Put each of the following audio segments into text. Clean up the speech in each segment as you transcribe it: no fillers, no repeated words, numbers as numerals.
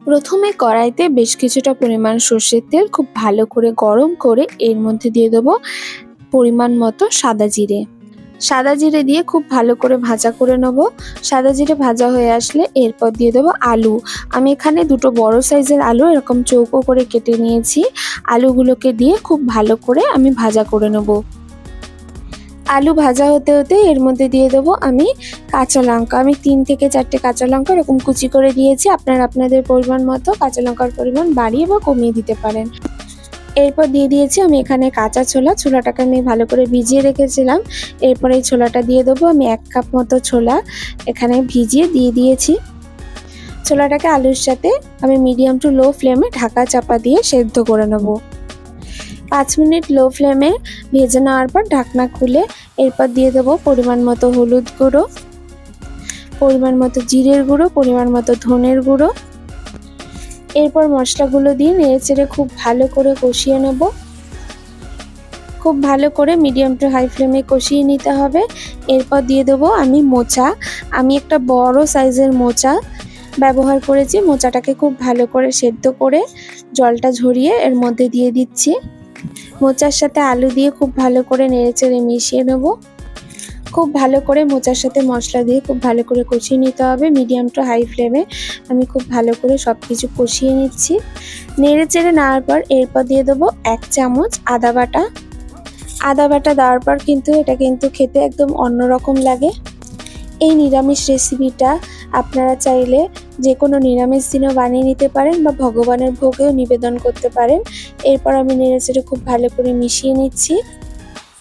প্রথমে কড়াইতে বেশ কিছুটা পরিমাণ সর্ষের তেল খুব ভালো করে গরম করে এর মধ্যে দিয়ে দেবো পরিমাণ মতো সাদা জিরে। সাদা জিরে দিয়ে খুব ভালো করে ভাজা করে নেব। সাদা জিরে ভাজা হয়ে আসলে এরপর দিয়ে দেবো আলু। আমি এখানে দুটো বড় সাইজের আলু এরকম চৌকো করে কেটে নিয়েছি। আলুগুলোকে দিয়ে খুব ভালো করে আমি ভাজা করে নেব। আলু ভাজা হতে হতে এর মধ্যে দিয়ে দেবো আমি কাঁচা লঙ্কা। আমি 3 থেকে 4টে কাঁচা লঙ্কা এরকম কুচি করে দিয়েছি। আপনারা আপনাদের পরিমাণ মতো কাঁচা লঙ্কার পরিমাণ বাড়িয়ে বা কমিয়ে দিতে পারেন। এরপর দিয়ে দিয়েছি আমি এখানে কাঁচা ছোলা। ছোলাটাকে আমি ভালো করে ভিজিয়ে রেখেছিলাম। এরপর এই ছোলাটা দিয়ে দেবো। আমি 1 কাপ মতো ছোলা এখানে ভিজিয়ে দিয়ে দিয়েছি। ছোলাটাকে আলুর সাথে আমি মিডিয়াম টু লো ফ্লেমে ঢাকা চাপা দিয়ে সেদ্ধ করে নেব। 5 মিনিট লো ফ্লেমে ভেজে নেওয়ার পর ঢাকনা খুলে এরপর দিয়ে দেবো পরিমাণ মতো হলুদ গুঁড়ো, পরিমাণ মতো জিরের গুঁড়ো, পরিমাণ মতো ধনের গুঁড়ো। এরপর মশলাগুলো দিয়ে নেড়েচেড়ে খুব ভালো করে কষিয়ে নেব। খুব ভালো করে মিডিয়াম টু হাই ফ্লেমে কষিয়ে নিতে হবে। এরপর দিয়ে দেবো আমি মোচা। আমি একটা বড় সাইজের মোচা ব্যবহার করেছি। মোচাটাকে খুব ভালো করে সেদ্ধ করে জলটা ঝরিয়ে এর মধ্যে দিয়ে দিচ্ছি। মোচার সাথে আলু দিয়ে খুব ভালো করে নেড়েচেড়ে মিশিয়ে নেব। খুব ভালো করে মোচার সাথে মশলা দিয়ে খুব ভালো করে কষিয়ে নিতে হবে। মিডিয়াম টু হাই ফ্লেমে আমি খুব ভালো করে সব কিছু কষিয়ে নিচ্ছি। নেড়েচেড়ে নেওয়ার পর এরপর দিয়ে দেবো 1 চামচ আদা বাটা। আদা বাটা দেওয়ার পর এটা কিন্তু খেতে একদম অন্যরকম লাগে। এই নিরামিষ রেসিপিটা আপনারা চাইলে যে কোনো নিরামিষ দিনও বানিয়ে নিতে পারেন বা ভগবানের ভোগেও নিবেদন করতে পারেন। এরপর আমি নেড়েচেড়ে খুব ভালো করে মিশিয়ে নিচ্ছি।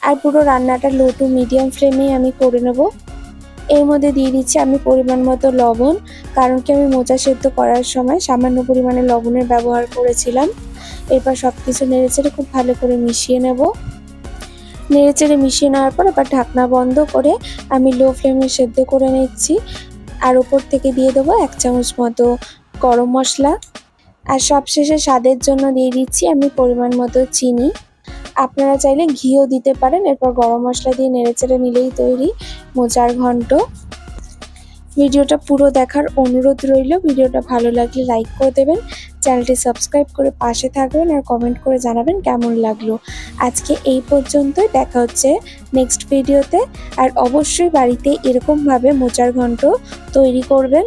আর পুরো রান্নাটা লো টু মিডিয়াম ফ্লেমেই আমি করে নেব। এর মধ্যে দিয়ে দিচ্ছি আমি পরিমাণ মতো লবণ, কারণ কি আমি মোচা সেদ্ধ করার সময় সামান্য পরিমাণে লবণের ব্যবহার করেছিলাম। এরপর সব কিছু নেড়েচেড়ে খুব ভালো করে মিশিয়ে নেব। নেড়েচেড়ে মিশিয়ে নেওয়ার পর আবার ঢাকনা বন্ধ করে আমি লো ফ্লেমে সেদ্ধ করে নিচ্ছি। আর ওপর থেকে দিয়ে দেবো 1 চামচ মতো গরম মশলা। আর সবশেষে স্বাদের জন্য দিয়ে দিচ্ছি আমি পরিমাণ মতো চিনি। আপনারা চাইলে ঘিও দিতে পারেন। এরপর গরম মশলা দিয়ে নেড়েচেড়ে নিলেই তৈরি মোচার ঘন্ট। ভিডিওটা পুরো দেখার অনুরোধ রইল। ভিডিওটা ভালো লাগলে লাইক করে দেবেন, চ্যানেলটি সাবস্ক্রাইব করে পাশে থাকবেন আর কমেন্ট করে জানাবেন কেমন লাগলো। আজকে এই পর্যন্তই, দেখা হচ্ছে নেক্সট ভিডিওতে। আর অবশ্যই বাড়িতে এরকমভাবে মোচার ঘন্ট তৈরি করবেন।